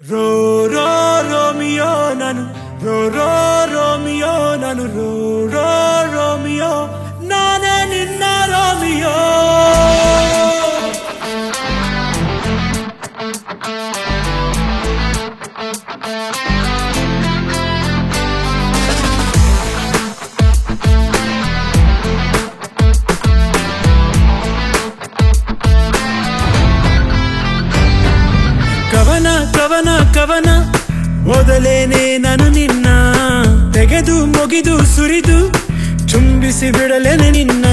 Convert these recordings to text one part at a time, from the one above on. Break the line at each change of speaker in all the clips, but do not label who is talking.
Rho rho Romeo ನಾನು rho rho Romeo ನಾನು rho rho Romeo ನಾನೇ ನಿನ್ನ ರೋಮಿಯೋ ಕವನ ಕವನ ಕವನ ಮೊದಲೇನೆ ನಾನು ನಿನ್ನ ತೆಗೆದು ಮುಗಿದು ಸುರಿದು ಚುಂಬಿಸಿ ಬಿಡಲೇನೆ ನಿನ್ನ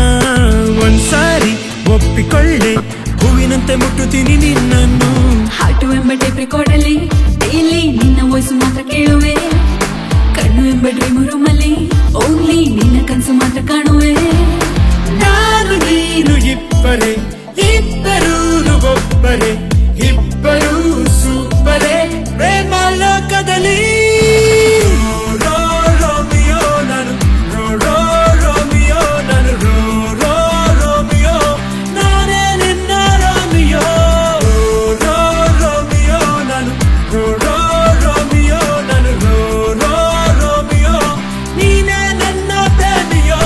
ಒಂದ್ಸಾರಿ ಒಪ್ಪಿಕೊಳ್ಳೆ ಹೂವಿನಂತೆ ಮುಟ್ಟುತ್ತೀನಿ ನಿನ್ನನ್ನು
ಹಾಟು ಎಂಬ ಟೇಪ್ ರೆಕಾರ್ಡಲ್ಲಿ ಡೈಲಿ ನಿನ್ನ ವಾಯ್ಸು ಮಾತ್ರ ಕೇಳುವೆ ಕಣ್ಣು ಎಂಬ ಡ್ರೀಮ್ ರೂಮಲ್ಲಿ ಓನ್ಲಿ ನಿನ್ನ ಕನಸು ಮಾತ್ರ ಕಾಣುವೆ
ನಾನು ನೀನು ಇಬ್ಬರೇ ಇಬ್ಬರೂ ಒಬ್ಬರೇ ಇಬ್ಬರೂ ಸೂಪರೇ ಪ್ರೇಮ ಲೋಕದಲ್ಲಿ ರೋ ರೋಮಿಯೋ ನಾನು ರೋ ರೋ ರೋಮಿಯೋ ನಾನು ರೋ ರೋ ರೋಮಿಯೋ ನಾನೇ ನಿನ್ನ ರೋಮಿಯೋ ರೋ ರೋಮಿಯೋ ನಾನು ರೋ ರೋ ರೋಮಿಯೋ ನಾನು ರೋ ರೋ ರೋಮಿಯೋ ನೀನೇ ನನ್ನ ಪ್ರೇಮಿಯೋ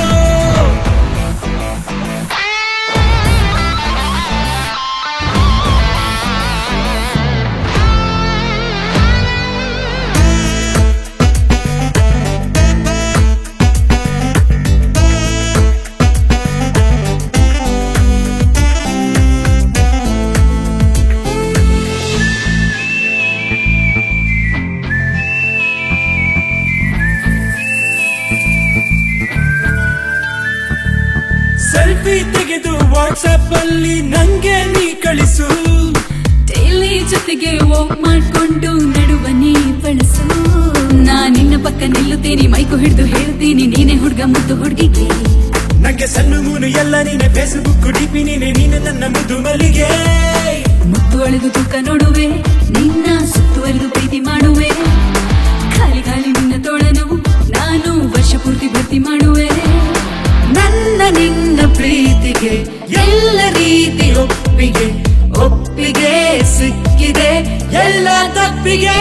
ಸೆಲ್ಫಿ ತೆಗೆದು ವಾಟ್ಸ್ಆಪ್ ಅಲ್ಲಿ ನಂಗೆ ನೀ ಕಳಿಸು
ಡೈಲಿ ಜೊತೆಗೆ ವಾಕ್ ಮಾಡ್ಕೊಂಡು ನಡುವ ನೀ ಬಳಸು ನಾ ನಿನ್ನ ಪಕ್ಕ ನಿಲ್ಲುತ್ತೀನಿ ಮೈಕು ಹಿಡಿದು ಹೇಳ್ತೀನಿ ನೀನೆ ಹುಡುಗ ಮುದ್ದು ಹುಡುಗಿಗೆ
ನಂಗೆ ಸಣ್ಣ ಮೂನು ಎಲ್ಲ ನೀನೆ ಫೇಸ್ಬುಕ್ ಡಿಪಿ ನೀನೆ ನನ್ನ ಮುದ್ದು ಮಲ್ಲಿಗೆ
ಮುತ್ತು ಅಳೆದು ತೂಕ ನೋಡುವೆ ನಿನ್ನ ಸುತ್ತುವರೆದು ಪ್ರೀತಿ ಮಾಡುವೆ ಖಾಲಿ ಖಾಲಿ ನಿನ್ನ ತೋಳನು ನಾನು ವರ್ಷ ಪೂರ್ತಿ ಭರ್ತಿ ಮಾಡುವೆ
ನನ್ನ ನಿನ್ನ ಪ್ರೀತಿಗೆ ಎಲ್ಲ ರೀತಿ ಒಪ್ಪಿಗೆ ಒಪ್ಪಿಗೆ ಸಿಕ್ಕಿದೆ ಎಲ್ಲ ತಪ್ಪಿಗೆ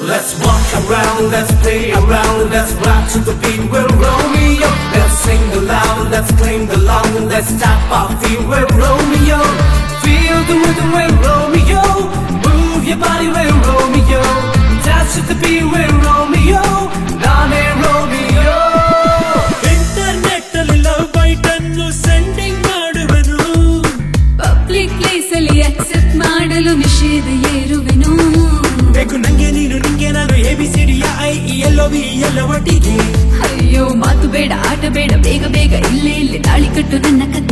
Let's walk around, let's play around, let's rock to the beat, we're Romeo. Let's sing aloud, let's claim the long, let's tap our feet, we're Romeo. Feel the rhythm, we're Romeo. Move your body, we're Romeo. Dance to the beat, we're Romeo. Name Romeo.
Internet ಅಲ್ಲಿ love byte ಅನ್ನು sending ಮಾಡುವೆನು
public place ಅಲ್ಲಿ accept ಮಾಡಲು ನಿಷೇಧ ಏರುವೆನು
ಬೇಕು ನಂಗೆ ನೀನು ನಿಂಗೆ ನಾನು ABCD IELOV ಎಲ್ಲ ಒಟ್ಟಿಗೆ
ಅಯ್ಯೋ ಮಾತು ಬೇಡ ಆಟ ಬೇಡ ಬೇಗ ಬೇಗ ಇಲ್ಲೇ ತಾಳಿ ಕಟ್ಟು ನನ್ನ ಕತೆ